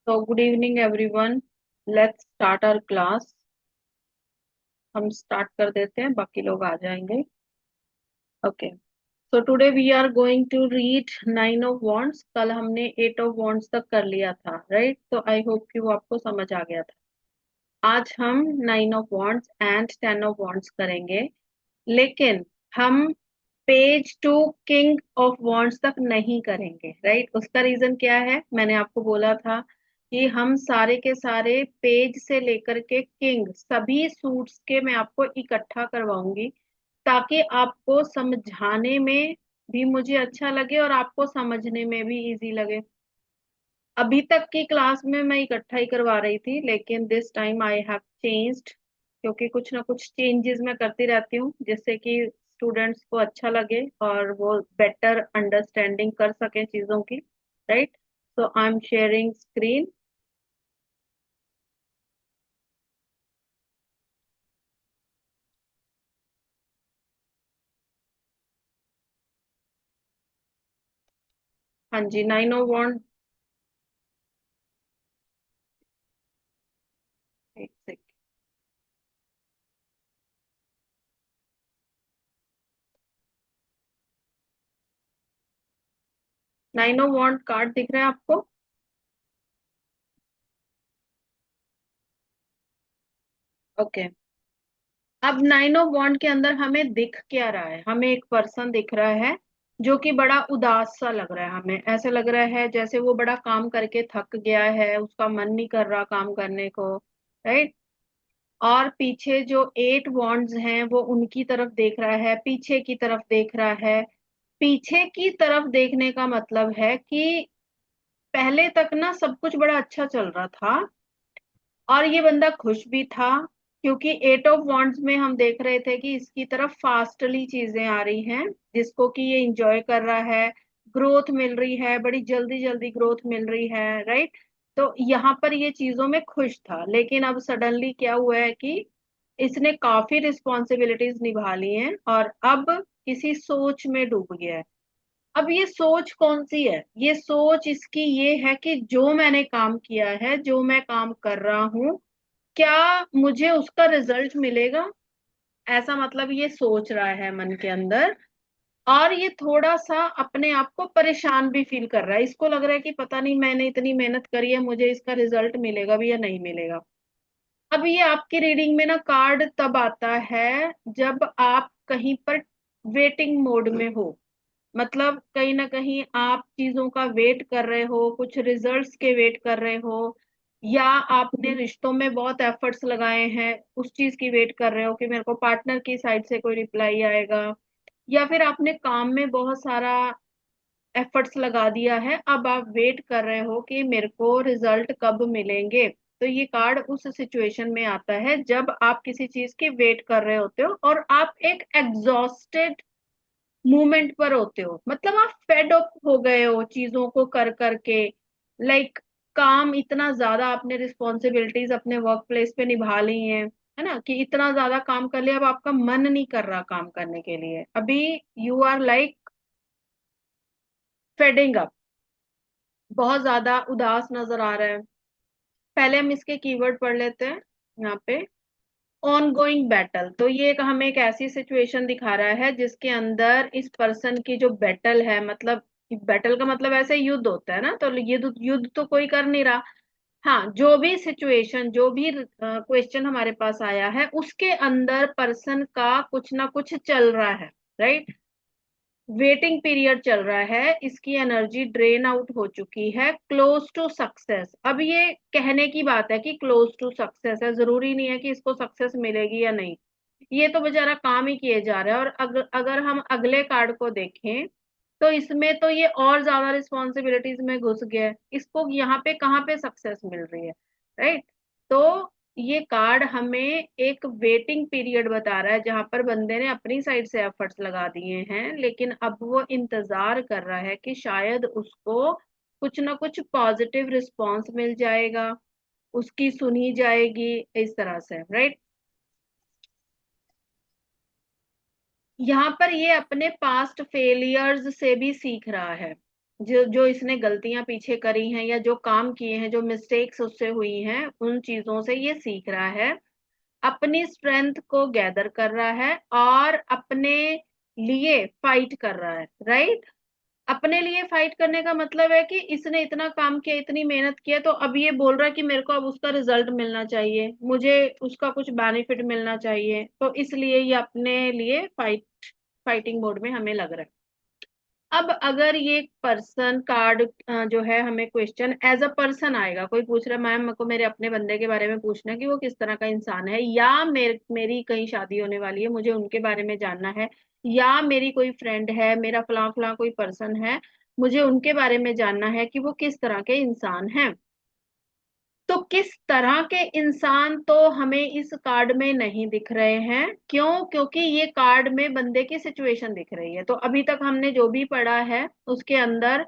So good evening everyone. Let's start our class. हम start कर देते हैं, बाकी लोग आ जाएंगे. Okay. So today we are going to read nine of wands. कल हमने एट ऑफ wands तक कर लिया था, राइट? तो आई होप कि वो आपको समझ आ गया था. आज हम nine of wands and ten of wands करेंगे, लेकिन हम page to king of wands तक नहीं करेंगे, राइट? उसका रीजन क्या है? मैंने आपको बोला था कि हम सारे के सारे पेज से लेकर के किंग सभी सूट्स के मैं आपको इकट्ठा करवाऊंगी, ताकि आपको समझाने में भी मुझे अच्छा लगे और आपको समझने में भी इजी लगे. अभी तक की क्लास में मैं इकट्ठा ही करवा रही थी, लेकिन this time I have changed, क्योंकि कुछ ना कुछ चेंजेस मैं करती रहती हूँ जिससे कि स्टूडेंट्स को अच्छा लगे और वो बेटर अंडरस्टैंडिंग कर सके चीजों की, right? So I am sharing screen. हाँ जी, नाइन ऑफ वॉन्ड. एक second. Nine of wand card दिख रहा है आपको? ओके. अब नाइन ऑफ वॉन्ड के अंदर हमें दिख क्या रहा है? हमें एक पर्सन दिख रहा है जो कि बड़ा उदास सा लग रहा है. हमें ऐसा लग रहा है जैसे वो बड़ा काम करके थक गया है, उसका मन नहीं कर रहा काम करने को, राइट? और पीछे जो एट वॉन्ड्स हैं वो उनकी तरफ देख रहा है, पीछे की तरफ देख रहा है. पीछे की तरफ देखने का मतलब है कि पहले तक ना सब कुछ बड़ा अच्छा चल रहा था और ये बंदा खुश भी था, क्योंकि एट ऑफ वॉन्ड्स में हम देख रहे थे कि इसकी तरफ फास्टली चीजें आ रही हैं, जिसको कि ये इंजॉय कर रहा है. ग्रोथ मिल रही है, बड़ी जल्दी जल्दी ग्रोथ मिल रही है, राइट? तो यहाँ पर ये चीजों में खुश था, लेकिन अब सडनली क्या हुआ है कि इसने काफी रिस्पॉन्सिबिलिटीज निभा ली हैं और अब किसी सोच में डूब गया है. अब ये सोच कौन सी है? ये सोच इसकी ये है कि जो मैंने काम किया है, जो मैं काम कर रहा हूँ, क्या मुझे उसका रिजल्ट मिलेगा? ऐसा मतलब ये सोच रहा है मन के अंदर. और ये थोड़ा सा अपने आप को परेशान भी फील कर रहा है. इसको लग रहा है कि पता नहीं, मैंने इतनी मेहनत करी है, मुझे इसका रिजल्ट मिलेगा भी या नहीं मिलेगा. अब ये आपकी रीडिंग में ना कार्ड तब आता है जब आप कहीं पर वेटिंग मोड में हो. मतलब कहीं ना कहीं आप चीजों का वेट कर रहे हो, कुछ रिजल्ट्स के वेट कर रहे हो, या आपने रिश्तों में बहुत एफर्ट्स लगाए हैं, उस चीज की वेट कर रहे हो कि मेरे को पार्टनर की साइड से कोई रिप्लाई आएगा, या फिर आपने काम में बहुत सारा एफर्ट्स लगा दिया है, अब आप वेट कर रहे हो कि मेरे को रिजल्ट कब मिलेंगे. तो ये कार्ड उस सिचुएशन में आता है जब आप किसी चीज की वेट कर रहे होते हो और आप एक एग्जॉस्टेड मूवमेंट पर होते हो. मतलब आप फेड अप हो गए हो चीजों को कर करके. लाइक काम इतना ज्यादा आपने रिस्पॉन्सिबिलिटीज अपने वर्क प्लेस पे निभा ली हैं, है ना, कि इतना ज्यादा काम कर लिया, अब आपका मन नहीं कर रहा काम करने के लिए. अभी you are like fading up, बहुत ज्यादा उदास नजर आ रहा है. पहले हम इसके कीवर्ड पढ़ लेते हैं. यहाँ पे ऑन गोइंग बैटल, तो ये हमें एक ऐसी सिचुएशन दिखा रहा है जिसके अंदर इस पर्सन की जो बैटल है, मतलब बैटल का मतलब ऐसे युद्ध होता है ना, तो युद्ध युद्ध तो कोई कर नहीं रहा. हाँ, जो भी सिचुएशन, जो भी क्वेश्चन हमारे पास आया है, उसके अंदर पर्सन का कुछ ना कुछ चल रहा है, राइट? वेटिंग पीरियड चल रहा है, इसकी एनर्जी ड्रेन आउट हो चुकी है, क्लोज टू सक्सेस. अब ये कहने की बात है कि क्लोज टू सक्सेस है, जरूरी नहीं है कि इसको सक्सेस मिलेगी या नहीं. ये तो बेचारा काम ही किए जा रहा है. और अगर हम अगले कार्ड को देखें तो इसमें तो ये और ज्यादा रिस्पॉन्सिबिलिटीज में घुस गया है. इसको यहाँ पे कहाँ पे सक्सेस मिल रही है, राइट? तो ये कार्ड हमें एक वेटिंग पीरियड बता रहा है जहां पर बंदे ने अपनी साइड से एफर्ट्स लगा दिए हैं, लेकिन अब वो इंतजार कर रहा है कि शायद उसको कुछ ना कुछ पॉजिटिव रिस्पॉन्स मिल जाएगा, उसकी सुनी जाएगी, इस तरह से, राइट? यहाँ पर ये अपने पास्ट फेलियर्स से भी सीख रहा है. जो जो इसने गलतियां पीछे करी हैं या जो काम किए हैं, जो मिस्टेक्स उससे हुई हैं, उन चीजों से ये सीख रहा है, अपनी स्ट्रेंथ को गैदर कर रहा है और अपने लिए फाइट कर रहा है, राइट। अपने लिए फाइट करने का मतलब है कि इसने इतना काम किया, इतनी मेहनत किया, तो अब ये बोल रहा है कि मेरे को अब उसका रिजल्ट मिलना चाहिए, मुझे उसका कुछ बेनिफिट मिलना चाहिए, तो इसलिए ये अपने लिए फाइटिंग मोड में हमें लग रहा है। अब अगर ये पर्सन कार्ड जो है, हमें क्वेश्चन एज अ पर्सन आएगा, कोई पूछ रहा है मैम मेरे को मेरे अपने बंदे के बारे में पूछना है कि वो किस तरह का इंसान है, या मेरी कहीं शादी होने वाली है, मुझे उनके बारे में जानना है, या मेरी कोई फ्रेंड है, मेरा फलां फलां कोई पर्सन है, मुझे उनके बारे में जानना है कि वो किस तरह के इंसान हैं। तो किस तरह के इंसान तो हमें इस कार्ड में नहीं दिख रहे हैं। क्यों? क्योंकि ये कार्ड में बंदे की सिचुएशन दिख रही है। तो अभी तक हमने जो भी पढ़ा है उसके अंदर,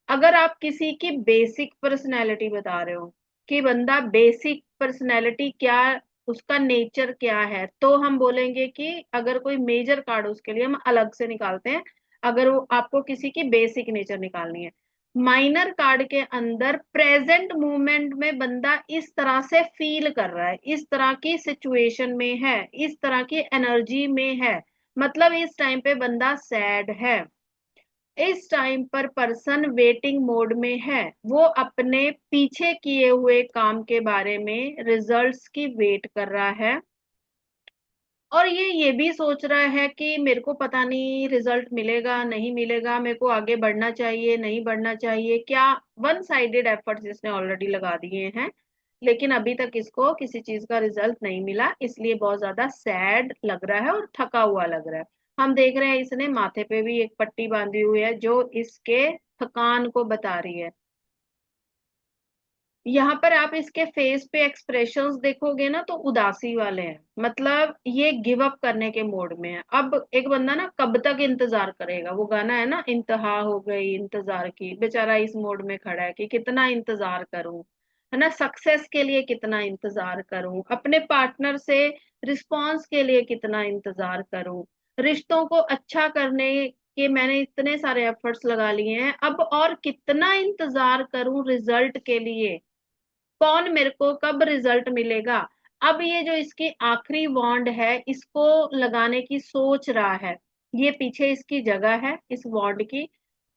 अगर आप किसी की बेसिक पर्सनैलिटी बता रहे हो कि बंदा बेसिक पर्सनैलिटी क्या, उसका नेचर क्या है, तो हम बोलेंगे कि अगर कोई मेजर कार्ड, उसके लिए हम अलग से निकालते हैं, अगर वो आपको किसी की बेसिक नेचर निकालनी है। माइनर कार्ड के अंदर प्रेजेंट मोमेंट में बंदा इस तरह से फील कर रहा है, इस तरह की सिचुएशन में है, इस तरह की एनर्जी में है, मतलब इस टाइम पे बंदा सैड है, इस टाइम पर पर्सन वेटिंग मोड में है, वो अपने पीछे किए हुए काम के बारे में रिजल्ट्स की वेट कर रहा है, और ये भी सोच रहा है कि मेरे को पता नहीं रिजल्ट मिलेगा नहीं मिलेगा, मेरे को आगे बढ़ना चाहिए नहीं बढ़ना चाहिए क्या। वन साइडेड एफर्ट्स इसने ऑलरेडी लगा दिए हैं, लेकिन अभी तक इसको किसी चीज का रिजल्ट नहीं मिला, इसलिए बहुत ज्यादा सैड लग रहा है और थका हुआ लग रहा है। हम देख रहे हैं इसने माथे पे भी एक पट्टी बांधी हुई है जो इसके थकान को बता रही है। यहाँ पर आप इसके फेस पे एक्सप्रेशंस देखोगे ना, तो उदासी वाले हैं, मतलब ये गिव अप करने के मोड में है। अब एक बंदा ना कब तक इंतजार करेगा, वो गाना है ना, इंतहा हो गई इंतजार की, बेचारा इस मोड में खड़ा है कि कितना इंतजार करूं, है ना, सक्सेस के लिए कितना इंतजार करूं, अपने पार्टनर से रिस्पॉन्स के लिए कितना इंतजार करूं, रिश्तों को अच्छा करने के मैंने इतने सारे एफर्ट्स लगा लिए हैं, अब और कितना इंतजार करूं रिजल्ट के लिए, कौन मेरे को कब रिजल्ट मिलेगा। अब ये जो इसकी आखिरी बॉन्ड है, इसको लगाने की सोच रहा है, ये पीछे इसकी जगह है इस बॉन्ड की,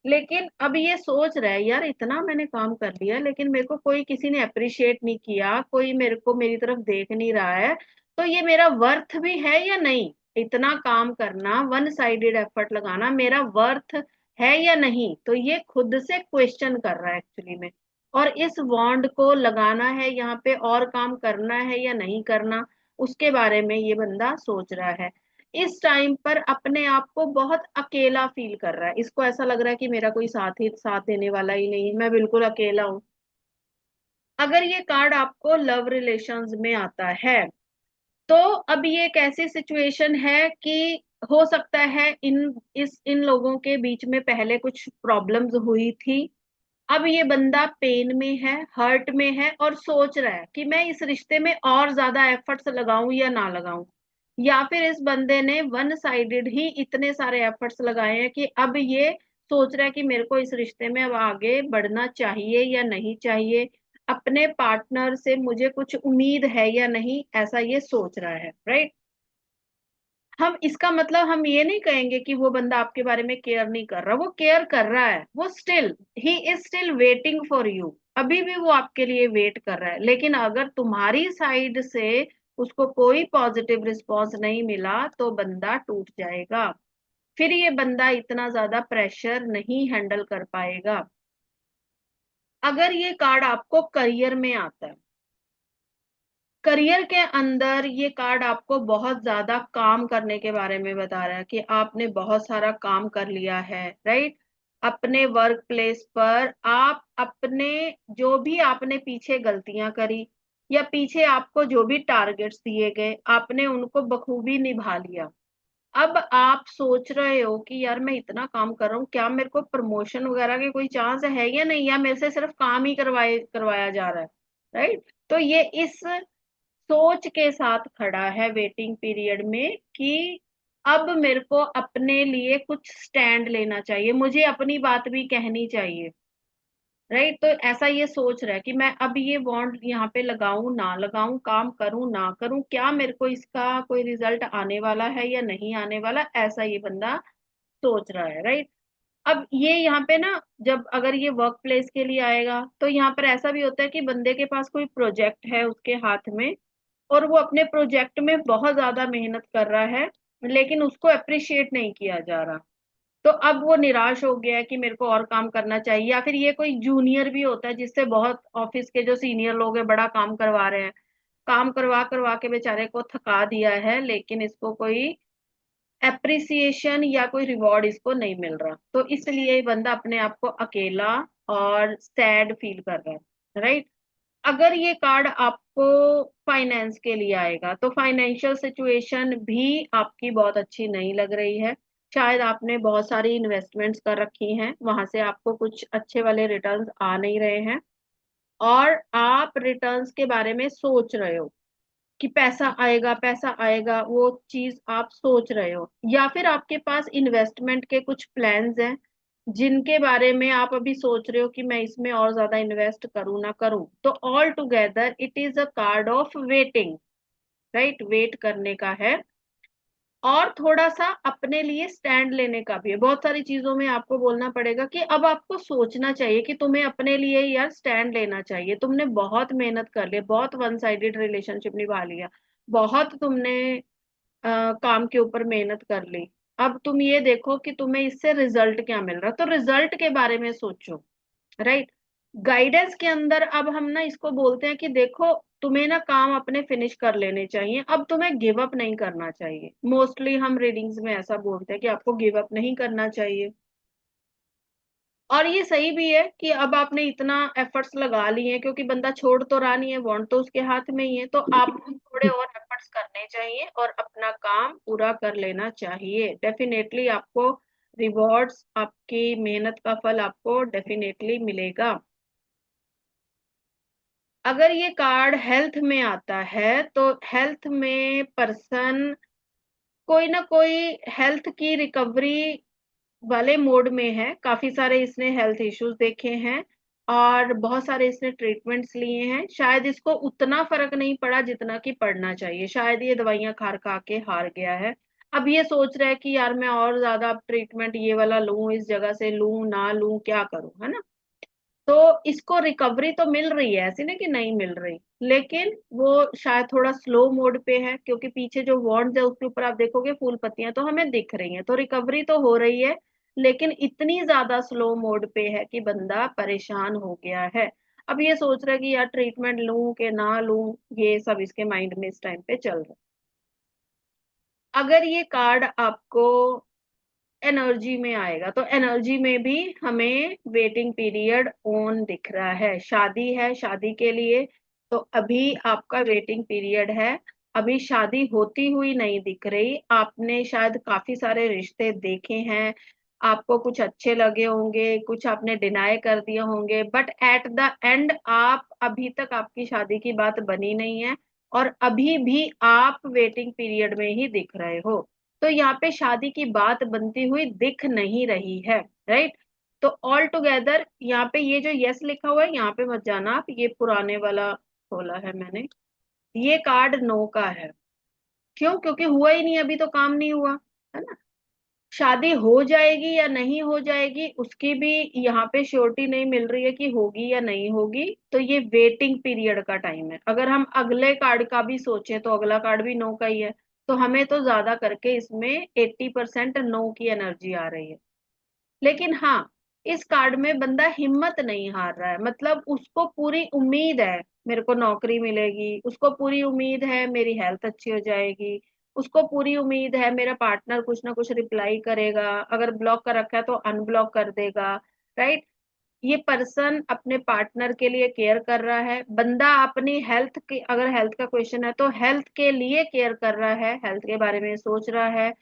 लेकिन अब ये सोच रहा है यार इतना मैंने काम कर लिया, लेकिन मेरे को कोई किसी ने अप्रिशिएट नहीं किया, कोई मेरे को मेरी तरफ देख नहीं रहा है, तो ये मेरा वर्थ भी है या नहीं, इतना काम करना, वन साइडेड एफर्ट लगाना मेरा वर्थ है या नहीं, तो ये खुद से क्वेश्चन कर रहा है एक्चुअली में। और इस बॉन्ड को लगाना है यहाँ पे और काम करना है या नहीं करना, उसके बारे में ये बंदा सोच रहा है। इस टाइम पर अपने आप को बहुत अकेला फील कर रहा है, इसको ऐसा लग रहा है कि मेरा कोई साथ देने वाला ही नहीं है, मैं बिल्कुल अकेला हूं। अगर ये कार्ड आपको लव रिलेशंस में आता है, तो अब ये एक ऐसी सिचुएशन है कि हो सकता है इन लोगों के बीच में पहले कुछ प्रॉब्लम्स हुई थी, अब ये बंदा पेन में है, हर्ट में है, और सोच रहा है कि मैं इस रिश्ते में और ज्यादा एफर्ट्स लगाऊं या ना लगाऊं, या फिर इस बंदे ने वन साइडेड ही इतने सारे एफर्ट्स लगाए हैं कि अब ये सोच रहा है कि मेरे को इस रिश्ते में अब आगे बढ़ना चाहिए या नहीं चाहिए, अपने पार्टनर से मुझे कुछ उम्मीद है या नहीं, ऐसा ये सोच रहा है, राइट। हम इसका मतलब हम ये नहीं कहेंगे कि वो बंदा आपके बारे में केयर नहीं कर रहा, वो केयर कर रहा है, वो still he is still waiting for you, अभी भी वो आपके लिए वेट कर रहा है, लेकिन अगर तुम्हारी साइड से उसको कोई पॉजिटिव रिस्पॉन्स नहीं मिला तो बंदा टूट जाएगा, फिर ये बंदा इतना ज्यादा प्रेशर नहीं हैंडल कर पाएगा। अगर ये कार्ड आपको करियर में आता है, करियर के अंदर ये कार्ड आपको बहुत ज्यादा काम करने के बारे में बता रहा है कि आपने बहुत सारा काम कर लिया है, राइट। अपने वर्क प्लेस पर आप अपने जो भी आपने पीछे गलतियां करी, या पीछे आपको जो भी टारगेट्स दिए गए, आपने उनको बखूबी निभा लिया। अब आप सोच रहे हो कि यार मैं इतना काम कर रहा हूँ, क्या मेरे को प्रमोशन वगैरह के कोई चांस है या नहीं, या मेरे से सिर्फ काम ही करवाया जा रहा है, राइट। तो ये इस सोच के साथ खड़ा है वेटिंग पीरियड में कि अब मेरे को अपने लिए कुछ स्टैंड लेना चाहिए, मुझे अपनी बात भी कहनी चाहिए। राइट, तो ऐसा ये सोच रहा है कि मैं अब ये बॉन्ड यहाँ पे लगाऊं ना लगाऊं, काम करूं ना करूं, क्या मेरे को इसका कोई रिजल्ट आने वाला है या नहीं आने वाला, ऐसा ये बंदा सोच रहा है। राइट। अब ये यहाँ पे ना, जब अगर ये वर्क प्लेस के लिए आएगा तो यहाँ पर ऐसा भी होता है कि बंदे के पास कोई प्रोजेक्ट है उसके हाथ में, और वो अपने प्रोजेक्ट में बहुत ज्यादा मेहनत कर रहा है, लेकिन उसको अप्रिशिएट नहीं किया जा रहा। तो अब वो निराश हो गया है कि मेरे को और काम करना चाहिए, या फिर ये कोई जूनियर भी होता है जिससे बहुत ऑफिस के जो सीनियर लोग हैं बड़ा काम करवा रहे हैं, काम करवा करवा के बेचारे को थका दिया है, लेकिन इसको कोई एप्रिसिएशन या कोई रिवॉर्ड इसको नहीं मिल रहा, तो इसलिए ये बंदा अपने आप को अकेला और सैड फील कर रहा है। राइट। अगर ये कार्ड आपको फाइनेंस के लिए आएगा तो फाइनेंशियल सिचुएशन भी आपकी बहुत अच्छी नहीं लग रही है। शायद आपने बहुत सारी इन्वेस्टमेंट्स कर रखी हैं, वहां से आपको कुछ अच्छे वाले रिटर्न्स आ नहीं रहे हैं, और आप रिटर्न्स के बारे में सोच रहे हो कि पैसा आएगा पैसा आएगा, वो चीज आप सोच रहे हो, या फिर आपके पास इन्वेस्टमेंट के कुछ प्लान्स हैं जिनके बारे में आप अभी सोच रहे हो कि मैं इसमें और ज्यादा इन्वेस्ट करूं ना करूं, तो all together it is a card of waiting. Right, wait करने का है, और थोड़ा सा अपने लिए स्टैंड लेने का भी है। बहुत सारी चीजों में आपको बोलना पड़ेगा कि अब आपको सोचना चाहिए कि तुम्हें अपने लिए यार स्टैंड लेना चाहिए। तुमने बहुत मेहनत कर ली, बहुत वन साइडेड रिलेशनशिप निभा लिया, बहुत तुमने काम के ऊपर मेहनत कर ली, अब तुम ये देखो कि तुम्हें इससे रिजल्ट क्या मिल रहा है, तो रिजल्ट के बारे में सोचो। राइट। गाइडेंस के अंदर अब हम ना इसको बोलते हैं कि देखो, तुम्हें ना काम अपने फिनिश कर लेने चाहिए, अब तुम्हें गिव अप नहीं करना चाहिए। मोस्टली हम रीडिंग्स में ऐसा बोलते हैं कि आपको गिव अप नहीं करना चाहिए, और ये सही भी है कि अब आपने इतना एफर्ट्स लगा लिए हैं, क्योंकि बंदा छोड़ तो रहा नहीं है, वांट तो उसके हाथ में ही है, तो आपको थोड़े और एफर्ट्स करने चाहिए और अपना काम पूरा कर लेना चाहिए। डेफिनेटली आपको रिवॉर्ड्स, आपकी मेहनत का फल आपको डेफिनेटली मिलेगा। अगर ये कार्ड हेल्थ में आता है तो हेल्थ में पर्सन कोई ना कोई हेल्थ की रिकवरी वाले मोड में है, काफी सारे इसने हेल्थ इश्यूज देखे हैं और बहुत सारे इसने ट्रीटमेंट्स लिए हैं, शायद इसको उतना फर्क नहीं पड़ा जितना कि पड़ना चाहिए, शायद ये दवाइयां खा खा के हार गया है। अब ये सोच रहा है कि यार मैं और ज्यादा ट्रीटमेंट ये वाला लूं, इस जगह से लूं ना लूं, क्या करूं, है ना। तो इसको रिकवरी तो मिल रही है, ऐसी नहीं कि नहीं मिल रही, लेकिन वो शायद थोड़ा स्लो मोड पे है, क्योंकि पीछे जो वॉन्ड्स है उसके ऊपर आप देखोगे फूल पत्तियां तो हमें दिख रही हैं, तो रिकवरी तो हो रही है, लेकिन इतनी ज्यादा स्लो मोड पे है कि बंदा परेशान हो गया है। अब ये सोच रहा है कि यार ट्रीटमेंट लूं कि ना लूं, ये सब इसके माइंड में इस टाइम पे चल रहा है। अगर ये कार्ड आपको एनर्जी में आएगा तो एनर्जी में भी हमें वेटिंग पीरियड ऑन दिख रहा है, शादी है, शादी के लिए तो अभी आपका वेटिंग पीरियड है, अभी शादी होती हुई नहीं दिख रही। आपने शायद काफी सारे रिश्ते देखे हैं, आपको कुछ अच्छे लगे होंगे, कुछ आपने डिनाई कर दिए होंगे, बट एट द एंड आप अभी तक आपकी शादी की बात बनी नहीं है, और अभी भी आप वेटिंग पीरियड में ही दिख रहे हो, तो यहाँ पे शादी की बात बनती हुई दिख नहीं रही है। राइट। तो ऑल टुगेदर यहाँ पे ये जो यस लिखा हुआ है यहाँ पे मत जाना आप, ये पुराने वाला खोला है मैंने, ये कार्ड नो का है। क्यों? क्योंकि हुआ ही नहीं, अभी तो काम नहीं हुआ, है ना। शादी हो जाएगी या नहीं हो जाएगी उसकी भी यहाँ पे श्योरिटी नहीं मिल रही है कि होगी या नहीं होगी, तो ये वेटिंग पीरियड का टाइम है। अगर हम अगले कार्ड का भी सोचें तो अगला कार्ड भी नो का ही है, तो हमें तो ज्यादा करके इसमें 80% नो की एनर्जी आ रही है। लेकिन हाँ, इस कार्ड में बंदा हिम्मत नहीं हार रहा है, मतलब उसको पूरी उम्मीद है मेरे को नौकरी मिलेगी, उसको पूरी उम्मीद है मेरी हेल्थ अच्छी हो जाएगी, उसको पूरी उम्मीद है मेरा पार्टनर कुछ ना कुछ रिप्लाई करेगा, अगर ब्लॉक कर रखा है तो अनब्लॉक कर देगा। राइट। ये पर्सन अपने पार्टनर के लिए केयर कर रहा है, बंदा अपनी हेल्थ की, अगर हेल्थ का क्वेश्चन है तो हेल्थ के लिए केयर कर रहा है, हेल्थ के बारे में सोच रहा है।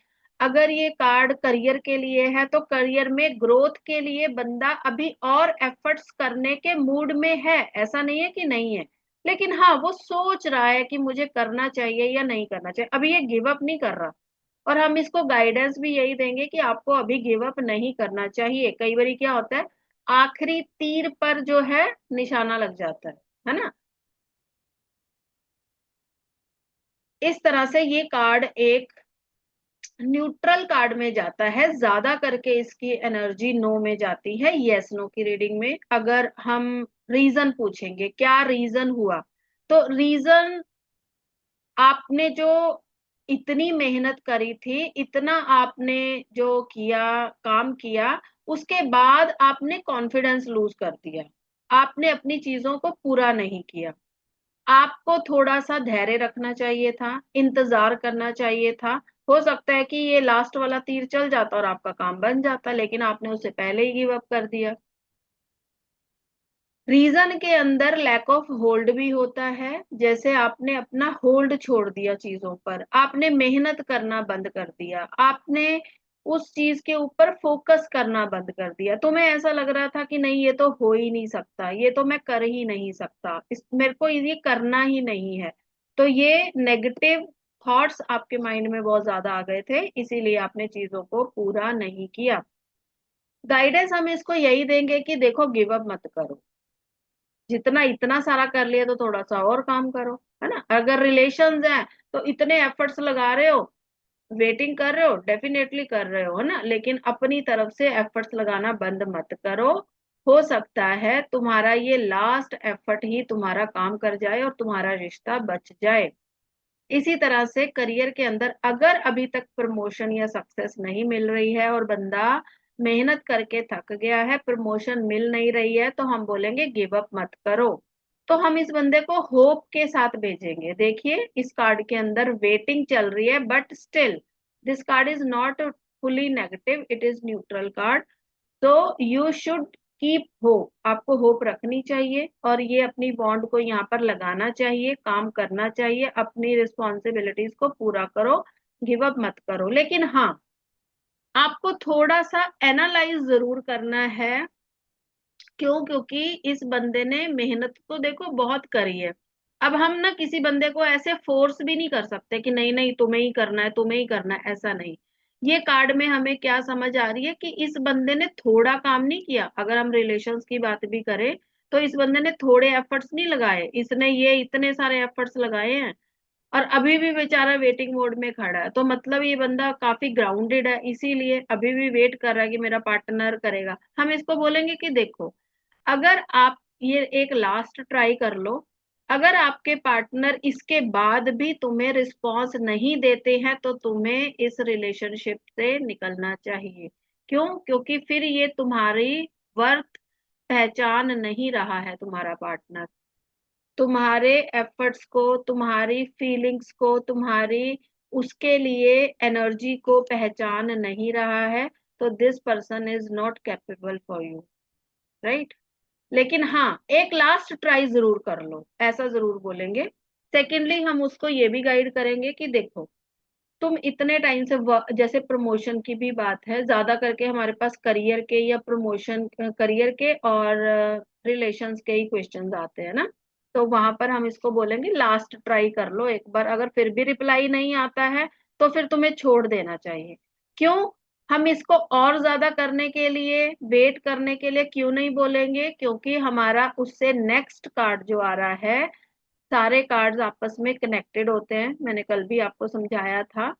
अगर ये कार्ड करियर के लिए है तो करियर में ग्रोथ के लिए बंदा अभी और एफर्ट्स करने के मूड में है, ऐसा नहीं है कि नहीं है, लेकिन हाँ वो सोच रहा है कि मुझे करना चाहिए या नहीं करना चाहिए, अभी ये गिव अप नहीं कर रहा। और हम इसको गाइडेंस भी यही देंगे कि आपको अभी गिव अप नहीं करना चाहिए। कई बार क्या होता है, आखिरी तीर पर जो है निशाना लग जाता है ना। इस तरह से ये कार्ड एक न्यूट्रल कार्ड में जाता है, ज्यादा करके इसकी एनर्जी नो में जाती है, यस नो की रीडिंग में। अगर हम रीजन पूछेंगे क्या रीजन हुआ, तो रीजन आपने जो इतनी मेहनत करी थी, इतना आपने जो किया, काम किया, उसके बाद आपने कॉन्फिडेंस लूज कर दिया, आपने अपनी चीजों को पूरा नहीं किया। आपको थोड़ा सा धैर्य रखना चाहिए था, इंतजार करना चाहिए था। हो सकता है कि ये लास्ट वाला तीर चल जाता और आपका काम बन जाता, लेकिन आपने उससे पहले ही गिव अप कर दिया। रीजन के अंदर लैक ऑफ होल्ड भी होता है, जैसे आपने अपना होल्ड छोड़ दिया चीजों पर, आपने मेहनत करना बंद कर दिया, आपने उस चीज के ऊपर फोकस करना बंद कर दिया। तुम्हें ऐसा लग रहा था कि नहीं ये तो हो ही नहीं सकता, ये तो मैं कर ही नहीं सकता, इस मेरे को ये करना ही नहीं है। तो ये नेगेटिव थॉट्स आपके माइंड में बहुत ज्यादा आ गए थे, इसीलिए आपने चीजों को पूरा नहीं किया। गाइडेंस हम इसको यही देंगे कि देखो गिव अप मत करो, जितना इतना सारा कर लिया तो थोड़ा सा और काम करो, है ना। अगर रिलेशंस हैं तो इतने एफर्ट्स लगा रहे हो, वेटिंग कर रहे हो, डेफिनेटली कर रहे हो, है ना, लेकिन अपनी तरफ से एफर्ट्स लगाना बंद मत करो। हो सकता है तुम्हारा ये लास्ट एफर्ट ही तुम्हारा काम कर जाए और तुम्हारा रिश्ता बच जाए। इसी तरह से करियर के अंदर अगर अभी तक प्रमोशन या सक्सेस नहीं मिल रही है और बंदा मेहनत करके थक गया है, प्रमोशन मिल नहीं रही है, तो हम बोलेंगे गिव अप मत करो। तो हम इस बंदे को होप के साथ भेजेंगे। देखिए इस कार्ड के अंदर वेटिंग चल रही है, but still this card is not fully negative, it is neutral card. तो यू शुड कीप होप, आपको होप रखनी चाहिए और ये अपनी बॉन्ड को यहाँ पर लगाना चाहिए, काम करना चाहिए, अपनी रिस्पॉन्सिबिलिटीज को पूरा करो, गिव अप मत करो। लेकिन हाँ, आपको थोड़ा सा एनालाइज जरूर करना है। क्यों? क्योंकि इस बंदे ने मेहनत तो देखो बहुत करी है। अब हम ना किसी बंदे को ऐसे फोर्स भी नहीं कर सकते कि नहीं नहीं तुम्हें ही करना है, तुम्हें ही करना है, ऐसा नहीं। ये कार्ड में हमें क्या समझ आ रही है कि इस बंदे ने थोड़ा काम नहीं किया। अगर हम रिलेशंस की बात भी करें तो इस बंदे ने थोड़े एफर्ट्स नहीं लगाए, इसने ये इतने सारे एफर्ट्स लगाए हैं और अभी भी बेचारा वेटिंग मोड में खड़ा है। तो मतलब ये बंदा काफी ग्राउंडेड है, इसीलिए अभी भी वेट कर रहा है कि मेरा पार्टनर करेगा। हम इसको बोलेंगे कि देखो, अगर आप ये एक लास्ट ट्राई कर लो, अगर आपके पार्टनर इसके बाद भी तुम्हें रिस्पॉन्स नहीं देते हैं तो तुम्हें इस रिलेशनशिप से निकलना चाहिए। क्यों? क्योंकि फिर ये तुम्हारी वर्थ पहचान नहीं रहा है तुम्हारा पार्टनर, तुम्हारे एफर्ट्स को, तुम्हारी फीलिंग्स को, तुम्हारी उसके लिए एनर्जी को पहचान नहीं रहा है। तो this person is not capable for you, right. लेकिन हाँ, एक लास्ट ट्राई जरूर कर लो, ऐसा जरूर बोलेंगे। सेकेंडली हम उसको ये भी गाइड करेंगे कि देखो, तुम इतने टाइम से जैसे प्रमोशन की भी बात है, ज्यादा करके हमारे पास करियर के या प्रमोशन, करियर के और रिलेशंस के ही क्वेश्चंस आते हैं ना। तो वहां पर हम इसको बोलेंगे लास्ट ट्राई कर लो एक बार, अगर फिर भी रिप्लाई नहीं आता है तो फिर तुम्हें छोड़ देना चाहिए। क्यों? हम इसको और ज्यादा करने के लिए, वेट करने के लिए क्यों नहीं बोलेंगे? क्योंकि हमारा उससे नेक्स्ट कार्ड जो आ रहा है, सारे कार्ड्स आपस में कनेक्टेड होते हैं, मैंने कल भी आपको समझाया था।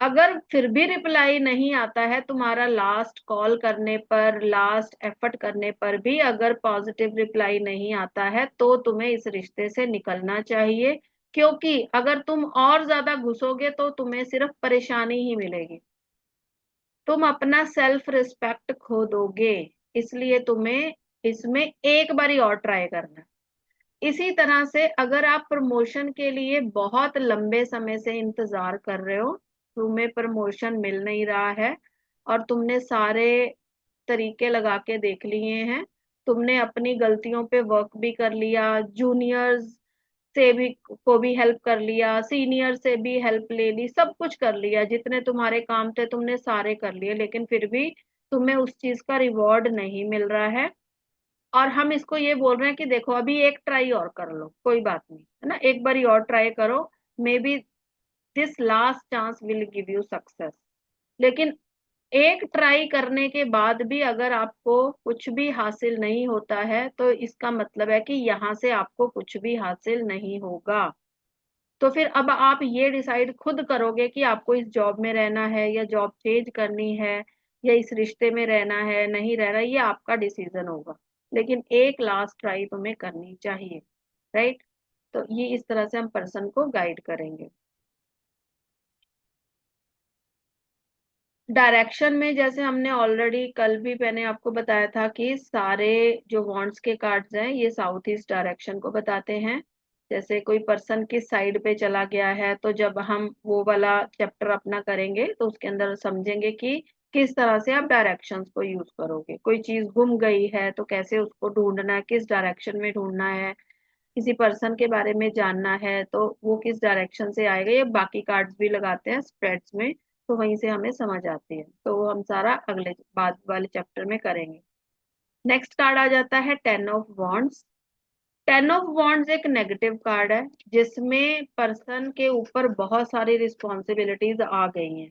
अगर फिर भी रिप्लाई नहीं आता है तुम्हारा, लास्ट कॉल करने पर, लास्ट एफर्ट करने पर भी अगर पॉजिटिव रिप्लाई नहीं आता है, तो तुम्हें इस रिश्ते से निकलना चाहिए। क्योंकि अगर तुम और ज्यादा घुसोगे तो तुम्हें सिर्फ परेशानी ही मिलेगी, तुम अपना सेल्फ रिस्पेक्ट खो दोगे। इसलिए तुम्हें इसमें एक बारी और ट्राई करना। इसी तरह से अगर आप प्रमोशन के लिए बहुत लंबे समय से इंतजार कर रहे हो, तुम्हें प्रमोशन मिल नहीं रहा है और तुमने सारे तरीके लगा के देख लिए हैं, तुमने अपनी गलतियों पे वर्क भी कर लिया, जूनियर्स से भी को भी हेल्प कर लिया, सीनियर से भी हेल्प ले ली, सब कुछ कर लिया, जितने तुम्हारे काम थे तुमने सारे कर लिए, लेकिन फिर भी तुम्हें उस चीज का रिवॉर्ड नहीं मिल रहा है। और हम इसको ये बोल रहे हैं कि देखो अभी एक ट्राई और कर लो, कोई बात नहीं, है ना, एक बारी और ट्राई करो। May be this last chance will give you success. लेकिन एक ट्राई करने के बाद भी अगर आपको कुछ भी हासिल नहीं होता है तो इसका मतलब है कि यहाँ से आपको कुछ भी हासिल नहीं होगा। तो फिर अब आप ये डिसाइड खुद करोगे कि आपको इस जॉब में रहना है या जॉब चेंज करनी है, या इस रिश्ते में रहना है नहीं रहना, ये आपका डिसीजन होगा। लेकिन एक लास्ट ट्राई तुम्हें करनी चाहिए। राइट। तो ये इस तरह से हम पर्सन को गाइड करेंगे। डायरेक्शन में जैसे हमने ऑलरेडी कल भी मैंने आपको बताया था कि सारे जो वॉन्ट्स के कार्ड्स हैं ये साउथ ईस्ट डायरेक्शन को बताते हैं। जैसे कोई पर्सन किस साइड पे चला गया है, तो जब हम वो वाला चैप्टर अपना करेंगे तो उसके अंदर समझेंगे कि किस तरह से आप डायरेक्शंस को यूज करोगे। कोई चीज गुम गई है तो कैसे उसको ढूंढना है, किस डायरेक्शन में ढूंढना है। किसी पर्सन के बारे में जानना है तो वो किस डायरेक्शन से आएगा, ये बाकी कार्ड्स भी लगाते हैं स्प्रेड्स में, तो वहीं से हमें समझ आती है। तो वो हम सारा अगले बाद वाले चैप्टर में करेंगे। नेक्स्ट कार्ड आ जाता है ten of wands. Ten of wands एक नेगेटिव कार्ड है जिसमें पर्सन के ऊपर बहुत सारी रिस्पॉन्सिबिलिटीज आ गई हैं।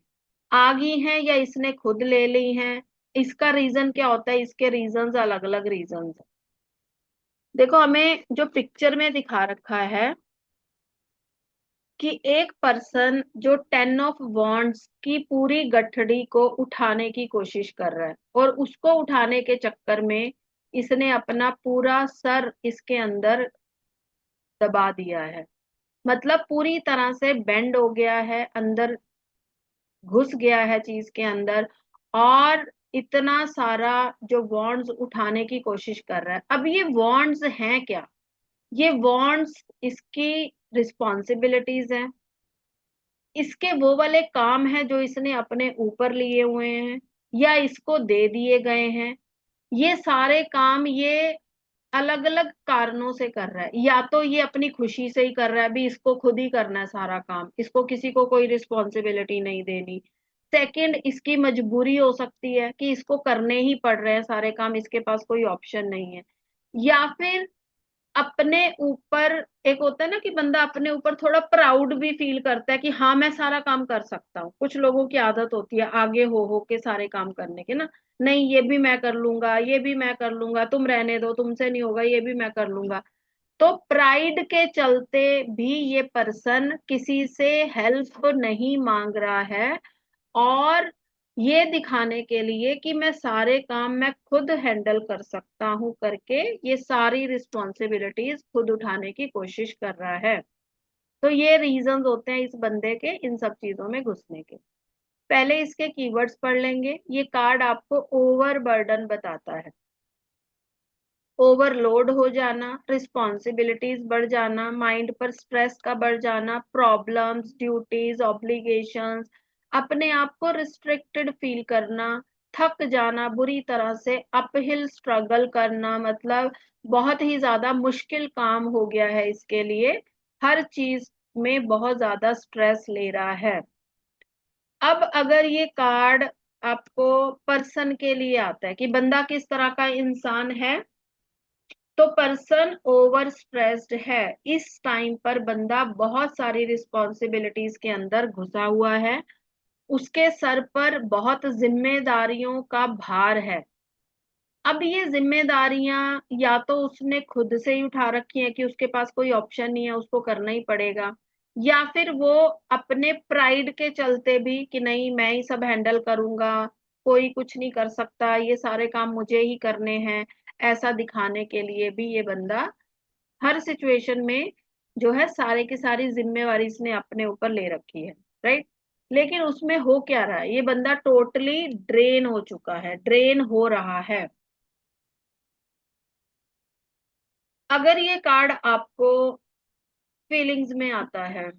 आ गई हैं या इसने खुद ले ली हैं। इसका रीजन क्या होता है, इसके रीजंस अलग अलग रीजंस। देखो हमें जो पिक्चर में दिखा रखा है कि एक पर्सन जो टेन ऑफ वॉन्ड्स की पूरी गठड़ी को उठाने की कोशिश कर रहा है, और उसको उठाने के चक्कर में इसने अपना पूरा सर इसके अंदर दबा दिया है। मतलब पूरी तरह से बेंड हो गया है, अंदर घुस गया है चीज के अंदर, और इतना सारा जो वॉन्ड्स उठाने की कोशिश कर रहा है। अब ये वॉन्ड्स हैं क्या? ये वॉन्ड्स इसकी रिस्पॉन्सिबिलिटीज हैं, इसके वो वाले काम है जो इसने अपने ऊपर लिए हुए हैं या इसको दे दिए गए हैं। ये सारे काम ये अलग अलग कारणों से कर रहा है। या तो ये अपनी खुशी से ही कर रहा है, भी इसको खुद ही करना है सारा काम, इसको किसी को कोई रिस्पॉन्सिबिलिटी नहीं देनी। सेकंड, इसकी मजबूरी हो सकती है कि इसको करने ही पड़ रहे हैं सारे काम, इसके पास कोई ऑप्शन नहीं है। या फिर अपने ऊपर, एक होता है ना कि बंदा अपने ऊपर थोड़ा प्राउड भी फील करता है कि हाँ मैं सारा काम कर सकता हूँ। कुछ लोगों की आदत होती है आगे हो के सारे काम करने के ना, नहीं ये भी मैं कर लूंगा, ये भी मैं कर लूंगा, तुम रहने दो, तुमसे नहीं होगा, ये भी मैं कर लूंगा। तो प्राइड के चलते भी ये पर्सन किसी से हेल्प नहीं मांग रहा है, और ये दिखाने के लिए कि मैं सारे काम मैं खुद हैंडल कर सकता हूं करके ये सारी रिस्पॉन्सिबिलिटीज खुद उठाने की कोशिश कर रहा है। तो ये रीजंस होते हैं इस बंदे के इन सब चीजों में घुसने के। पहले इसके कीवर्ड्स पढ़ लेंगे। ये कार्ड आपको ओवरबर्डन बताता है, ओवरलोड हो जाना, रिस्पॉन्सिबिलिटीज बढ़ जाना, माइंड पर स्ट्रेस का बढ़ जाना, प्रॉब्लम्स, ड्यूटीज, ऑब्लिगेशंस, अपने आप को रिस्ट्रिक्टेड फील करना, थक जाना, बुरी तरह से अपहिल स्ट्रगल करना, मतलब बहुत ही ज्यादा मुश्किल काम हो गया है इसके लिए, हर चीज में बहुत ज्यादा स्ट्रेस ले रहा है। अब अगर ये कार्ड आपको पर्सन के लिए आता है कि बंदा किस तरह का इंसान है, तो पर्सन ओवर स्ट्रेस्ड है। इस टाइम पर बंदा बहुत सारी रिस्पॉन्सिबिलिटीज के अंदर घुसा हुआ है, उसके सर पर बहुत जिम्मेदारियों का भार है। अब ये जिम्मेदारियां या तो उसने खुद से ही उठा रखी है कि उसके पास कोई ऑप्शन नहीं है, उसको करना ही पड़ेगा, या फिर वो अपने प्राइड के चलते भी कि नहीं मैं ही सब हैंडल करूंगा, कोई कुछ नहीं कर सकता, ये सारे काम मुझे ही करने हैं, ऐसा दिखाने के लिए भी ये बंदा हर सिचुएशन में जो है सारे की सारी जिम्मेवारी इसने अपने ऊपर ले रखी है। राइट। लेकिन उसमें हो क्या रहा है, ये बंदा टोटली ड्रेन हो चुका है, ड्रेन हो रहा है। अगर ये कार्ड आपको फीलिंग्स में आता है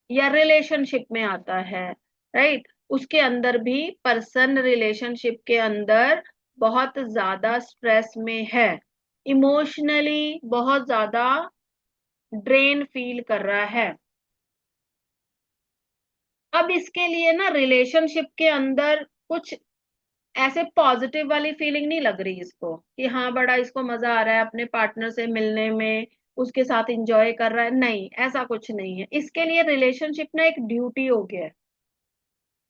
या रिलेशनशिप में आता है, राइट, उसके अंदर भी पर्सन रिलेशनशिप के अंदर बहुत ज्यादा स्ट्रेस में है, इमोशनली बहुत ज्यादा ड्रेन फील कर रहा है। अब इसके लिए ना रिलेशनशिप के अंदर कुछ ऐसे पॉजिटिव वाली फीलिंग नहीं लग रही इसको कि हाँ बड़ा इसको मजा आ रहा है अपने पार्टनर से मिलने में, उसके साथ एंजॉय कर रहा है, नहीं, ऐसा कुछ नहीं है। इसके लिए रिलेशनशिप ना एक ड्यूटी हो गया है,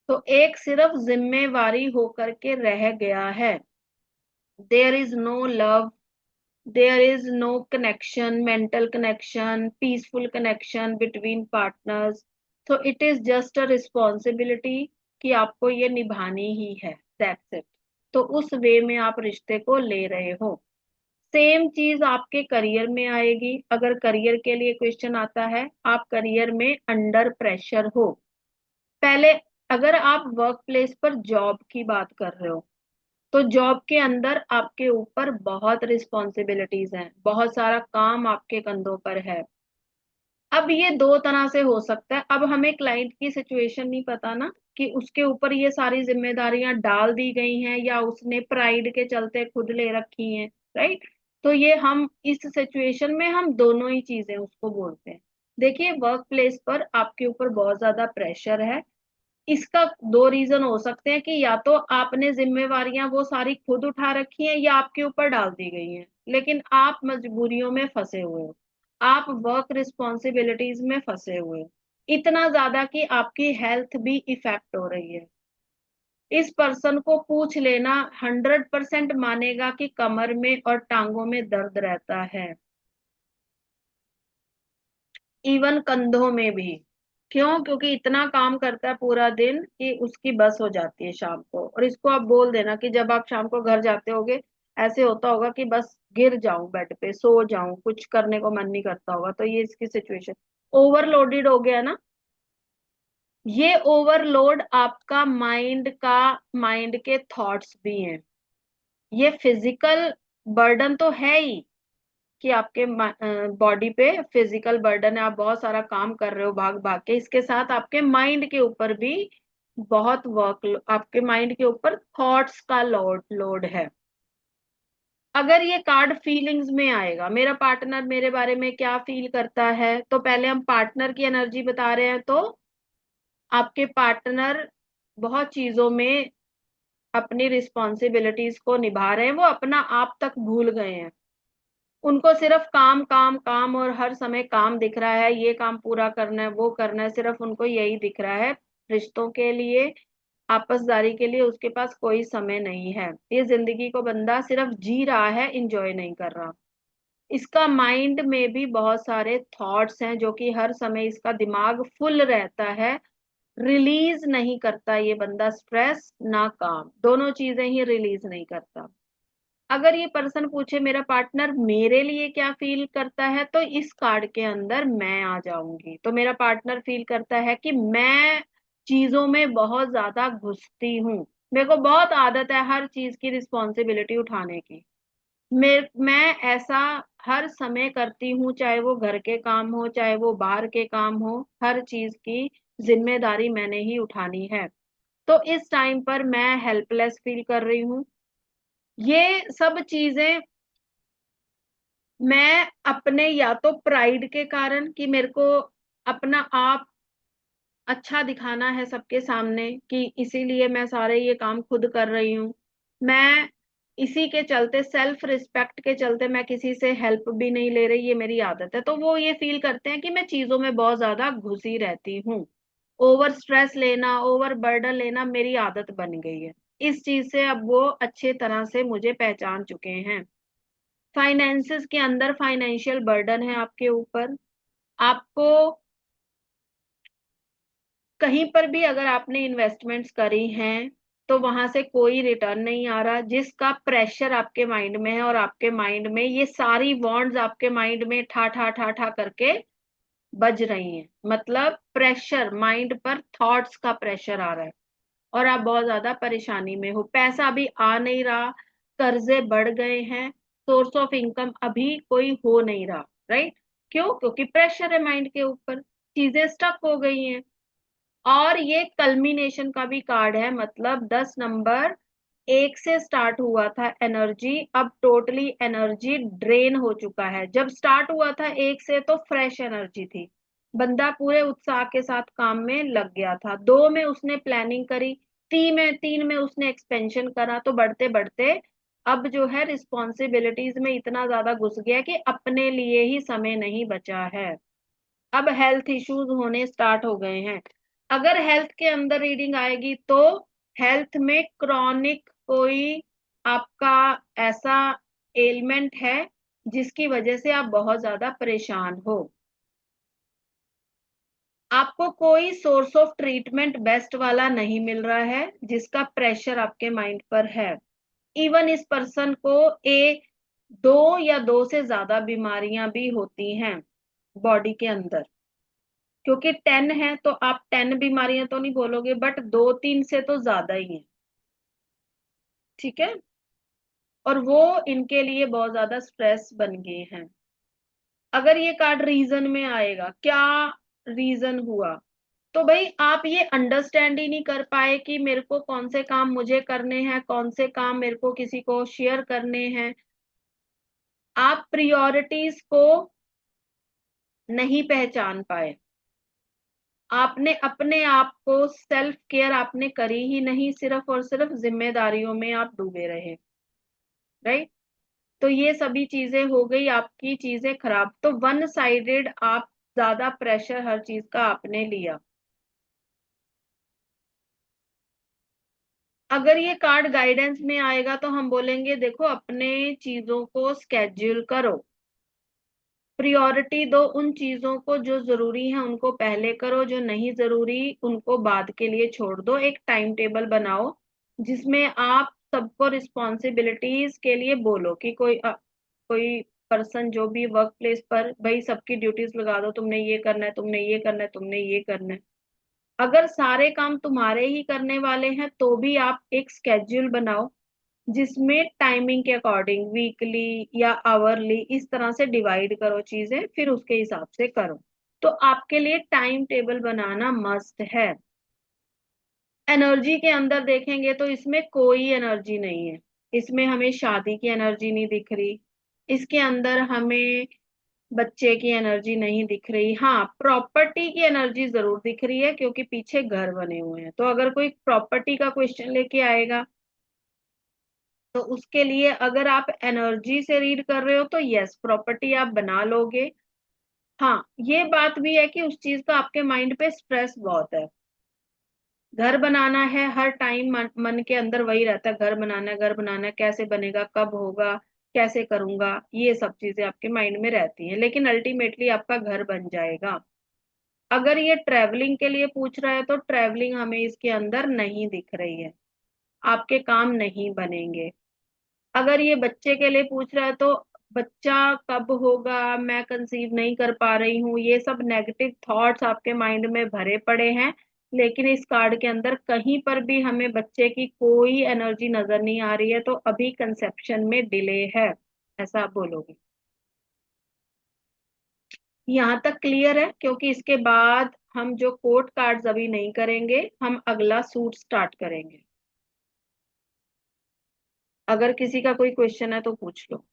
तो एक सिर्फ जिम्मेवारी होकर के रह गया है। There is no love, there is no connection, mental connection, peaceful connection between partners, so it is just a responsibility कि आपको ये निभानी ही है, that's it। तो उस वे में आप रिश्ते को ले रहे हो। सेम चीज आपके करियर में आएगी। अगर करियर के लिए क्वेश्चन आता है, आप करियर में अंडर प्रेशर हो, पहले अगर आप वर्क प्लेस पर जॉब की बात कर रहे हो, तो जॉब के अंदर आपके ऊपर बहुत रिस्पॉन्सिबिलिटीज हैं, बहुत सारा काम आपके कंधों पर है। अब ये दो तरह से हो सकता है। अब हमें क्लाइंट की सिचुएशन नहीं पता ना, कि उसके ऊपर ये सारी जिम्मेदारियां डाल दी गई हैं या उसने प्राइड के चलते खुद ले रखी हैं, राइट। तो ये हम इस सिचुएशन में हम दोनों ही चीजें उसको बोलते हैं। देखिए, वर्क प्लेस पर आपके ऊपर बहुत ज्यादा प्रेशर है। इसका दो रीजन हो सकते हैं, कि या तो आपने जिम्मेवारियां वो सारी खुद उठा रखी हैं या आपके ऊपर डाल दी गई हैं, लेकिन आप मजबूरियों में फंसे हुए हो, आप वर्क रिस्पॉन्सिबिलिटीज में फंसे हुए हो, इतना ज्यादा कि आपकी हेल्थ भी इफेक्ट हो रही है। इस पर्सन को पूछ लेना, 100% मानेगा कि कमर में और टांगों में दर्द रहता है, इवन कंधों में भी। क्यों? क्योंकि इतना काम करता है पूरा दिन कि उसकी बस हो जाती है शाम को। और इसको आप बोल देना कि जब आप शाम को घर जाते होगे, ऐसे होता होगा कि बस गिर जाऊं बेड पे, सो जाऊं, कुछ करने को मन नहीं करता होगा। तो ये इसकी सिचुएशन, ओवरलोडेड हो गया ना। ये ओवरलोड आपका माइंड के थॉट्स भी हैं। ये फिजिकल बर्डन तो है ही, कि आपके बॉडी पे फिजिकल बर्डन है, आप बहुत सारा काम कर रहे हो भाग भाग के, इसके साथ आपके माइंड के ऊपर भी बहुत वर्क, आपके माइंड के ऊपर थॉट्स का लोड है। अगर ये कार्ड फीलिंग्स में आएगा, मेरा पार्टनर मेरे बारे में क्या फील करता है, तो पहले हम पार्टनर की एनर्जी बता रहे हैं। तो आपके पार्टनर बहुत चीजों में अपनी रिस्पॉन्सिबिलिटीज को निभा रहे हैं, वो अपना आप तक भूल गए हैं। उनको सिर्फ काम काम काम और हर समय काम दिख रहा है, ये काम पूरा करना है, वो करना है, सिर्फ उनको यही दिख रहा है। रिश्तों के लिए, आपसदारी के लिए उसके पास कोई समय नहीं है। ये जिंदगी को बंदा सिर्फ जी रहा है, इंजॉय नहीं कर रहा। इसका माइंड में भी बहुत सारे थॉट्स हैं, जो कि हर समय इसका दिमाग फुल रहता है, रिलीज नहीं करता ये बंदा स्ट्रेस ना काम, दोनों चीजें ही रिलीज नहीं करता। अगर ये पर्सन पूछे मेरा पार्टनर मेरे लिए क्या फील करता है, तो इस कार्ड के अंदर मैं आ जाऊंगी। तो मेरा पार्टनर फील करता है कि मैं चीजों में बहुत ज्यादा घुसती हूँ, मेरे को बहुत आदत है हर चीज की रिस्पॉन्सिबिलिटी उठाने की। मैं ऐसा हर समय करती हूँ, चाहे वो घर के काम हो चाहे वो बाहर के काम हो, हर चीज की जिम्मेदारी मैंने ही उठानी है। तो इस टाइम पर मैं हेल्पलेस फील कर रही हूँ। ये सब चीजें मैं अपने, या तो प्राइड के कारण, कि मेरे को अपना आप अच्छा दिखाना है सबके सामने, कि इसीलिए मैं सारे ये काम खुद कर रही हूँ। मैं इसी के चलते, सेल्फ रिस्पेक्ट के चलते, मैं किसी से हेल्प भी नहीं ले रही, ये मेरी आदत है। तो वो ये फील करते हैं कि मैं चीजों में बहुत ज्यादा घुसी रहती हूँ, ओवर स्ट्रेस लेना, ओवर बर्डन लेना मेरी आदत बन गई है। इस चीज से अब वो अच्छे तरह से मुझे पहचान चुके हैं। फाइनेंसेस के अंदर फाइनेंशियल बर्डन है आपके ऊपर। आपको कहीं पर भी अगर आपने इन्वेस्टमेंट्स करी हैं, तो वहां से कोई रिटर्न नहीं आ रहा, जिसका प्रेशर आपके माइंड में है। और आपके माइंड में ये सारी बॉन्ड्स आपके माइंड में ठा ठा ठा ठा करके बज रही हैं, मतलब प्रेशर माइंड पर, थॉट्स का प्रेशर आ रहा है। और आप बहुत ज्यादा परेशानी में हो, पैसा अभी आ नहीं रहा, कर्जे बढ़ गए हैं, सोर्स ऑफ इनकम अभी कोई हो नहीं रहा, राइट। क्यों? क्योंकि प्रेशर है माइंड के ऊपर, चीजें स्टक हो गई हैं। और ये कल्मिनेशन का भी कार्ड है, मतलब 10 नंबर, एक से स्टार्ट हुआ था एनर्जी, अब टोटली एनर्जी ड्रेन हो चुका है। जब स्टार्ट हुआ था एक से, तो फ्रेश एनर्जी थी, बंदा पूरे उत्साह के साथ काम में लग गया था। दो में उसने प्लानिंग करी, तीन में उसने एक्सपेंशन करा, तो बढ़ते बढ़ते अब जो है रिस्पॉन्सिबिलिटीज में इतना ज्यादा घुस गया कि अपने लिए ही समय नहीं बचा है। अब हेल्थ इश्यूज होने स्टार्ट हो गए हैं। अगर हेल्थ के अंदर रीडिंग आएगी तो हेल्थ में क्रॉनिक कोई आपका ऐसा एलिमेंट है जिसकी वजह से आप बहुत ज्यादा परेशान हो। आपको कोई सोर्स ऑफ ट्रीटमेंट बेस्ट वाला नहीं मिल रहा है जिसका प्रेशर आपके माइंड पर है। इवन इस पर्सन को दो या दो से ज्यादा बीमारियां भी होती हैं बॉडी के अंदर। क्योंकि 10 है तो आप 10 बीमारियां तो नहीं बोलोगे, बट दो तीन से तो ज्यादा ही है। ठीक है। और वो इनके लिए बहुत ज्यादा स्ट्रेस बन गए हैं। अगर ये कार्ड रीजन में आएगा, क्या रीजन हुआ, तो भाई आप ये अंडरस्टैंड ही नहीं कर पाए कि मेरे को कौन से काम मुझे करने हैं, कौन से काम मेरे को किसी को शेयर करने हैं। आप प्रियोरिटीज को नहीं पहचान पाए। आपने अपने आप को सेल्फ केयर आपने करी ही नहीं, सिर्फ और सिर्फ जिम्मेदारियों में आप डूबे रहे। राइट। तो ये सभी चीजें हो गई, आपकी चीजें खराब। तो वन साइडेड आप ज्यादा प्रेशर हर चीज का आपने लिया। अगर ये कार्ड गाइडेंस में आएगा तो हम बोलेंगे देखो अपने चीजों को स्केड्यूल करो, प्रियोरिटी दो उन चीजों को जो जरूरी है उनको पहले करो, जो नहीं जरूरी उनको बाद के लिए छोड़ दो। एक टाइम टेबल बनाओ जिसमें आप सबको रिस्पॉन्सिबिलिटीज के लिए बोलो कि कोई पर्सन जो भी वर्क प्लेस पर, भाई सबकी ड्यूटीज लगा दो, तुमने ये करना है, तुमने ये करना है, तुमने ये करना है। अगर सारे काम तुम्हारे ही करने वाले हैं तो भी आप एक स्केड्यूल बनाओ जिसमें टाइमिंग के अकॉर्डिंग वीकली या आवरली इस तरह से डिवाइड करो चीजें, फिर उसके हिसाब से करो। तो आपके लिए टाइम टेबल बनाना मस्ट है। एनर्जी के अंदर देखेंगे तो इसमें कोई एनर्जी नहीं है। इसमें हमें शादी की एनर्जी नहीं दिख रही, इसके अंदर हमें बच्चे की एनर्जी नहीं दिख रही। हाँ, प्रॉपर्टी की एनर्जी जरूर दिख रही है क्योंकि पीछे घर बने हुए हैं। तो अगर कोई प्रॉपर्टी का क्वेश्चन लेके आएगा तो उसके लिए अगर आप एनर्जी से रीड कर रहे हो तो यस, प्रॉपर्टी आप बना लोगे। हाँ, ये बात भी है कि उस चीज का आपके माइंड पे स्ट्रेस बहुत है। घर बनाना है हर टाइम, मन के अंदर वही रहता है, घर बनाना है, घर बनाना है, कैसे बनेगा, कब होगा, कैसे करूंगा, ये सब चीजें आपके माइंड में रहती हैं। लेकिन अल्टीमेटली आपका घर बन जाएगा। अगर ये ट्रैवलिंग के लिए पूछ रहा है तो ट्रैवलिंग हमें इसके अंदर नहीं दिख रही है, आपके काम नहीं बनेंगे। अगर ये बच्चे के लिए पूछ रहा है तो बच्चा कब होगा, मैं कंसीव नहीं कर पा रही हूँ, ये सब नेगेटिव थॉट्स आपके माइंड में भरे पड़े हैं। लेकिन इस कार्ड के अंदर कहीं पर भी हमें बच्चे की कोई एनर्जी नजर नहीं आ रही है, तो अभी कंसेप्शन में डिले है, ऐसा आप बोलोगे। यहाँ तक क्लियर है? क्योंकि इसके बाद हम जो कोर्ट कार्ड्स अभी नहीं करेंगे, हम अगला सूट स्टार्ट करेंगे। अगर किसी का कोई क्वेश्चन है तो पूछ लो।